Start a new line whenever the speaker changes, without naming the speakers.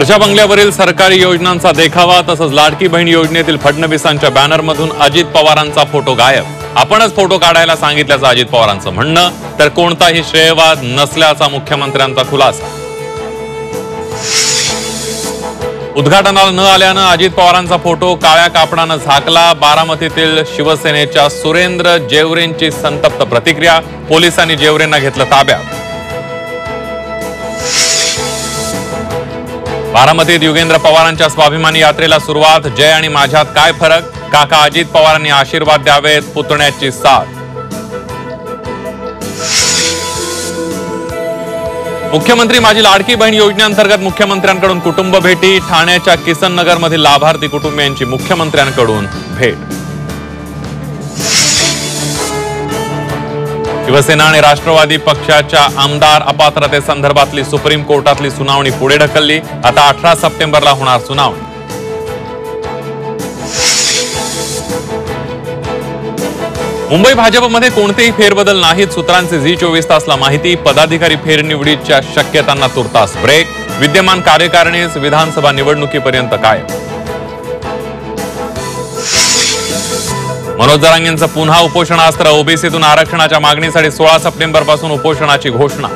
वर्षा बंगल्यावरील सरकारी योजनांचा देखावा तसंच लाडकी बहीण योजनेतील फडणवीसांच्या बॅनरमधून अजित पवारांचा फोटो गायब। आपणच फोटो काढायला सांगितल्याचं अजित पवारांचं म्हणणं, तर कोणताही श्रेयवाद नसल्याचा मुख्यमंत्र्यांचा खुलासा। उद्घाटनाला न आल्यानं अजित पवारांचा फोटो काळ्या कापडानं झाकला। बारामतीतील शिवसेनेच्या सुरेंद्र जेवरेंची संतप्त प्रतिक्रिया, पोलिसांनी जेवरेंना घेतलं ताब्यात। बारामतीत युगेंद्र पवारांच्या स्वाभिमानी यात्रेला सुरुवात, जय आणि माझ्यात काय फरक, काका अजित पवारांनी आशीर्वाद द्यावेत, पुतण्याची साथ। मुख्यमंत्री माझी लाडकी बहीण योजनेअंतर्गत मुख्यमंत्र्यांकडून कुटुंब भेटी, ठाण्याच्या किसन नगर मधील लाभार्थी कुटुंबियांची मुख्यमंत्र्यांकडून भेट। शिवसेना आणि राष्ट्रवादी पक्षाच्या आमदार अपात्रतेसंदर्भातली सुप्रीम कोर्टातली सुनावणी पुढे ढकलली। आता 18 सप्टेंबरला होणार सुनावणी। मुंबई भाजपमध्ये कोणतेही फेरबदल नाहीत, सूत्रांचे झी24 तासला माहिती। पदाधिकारी फेरनिवडीच्या शक्यतांना तुर्तास ब्रेक, विद्यमान कार्यकारिणीस विधानसभा निवडणुकीपर्यंत कायम। मनोज जरांगेंचं पुन्हा उपोषणास्त्र, ओबीसीतून आरक्षणाच्या मागणीसाठी 16 सप्टेंबर पासून उपोषणाची घोषणा।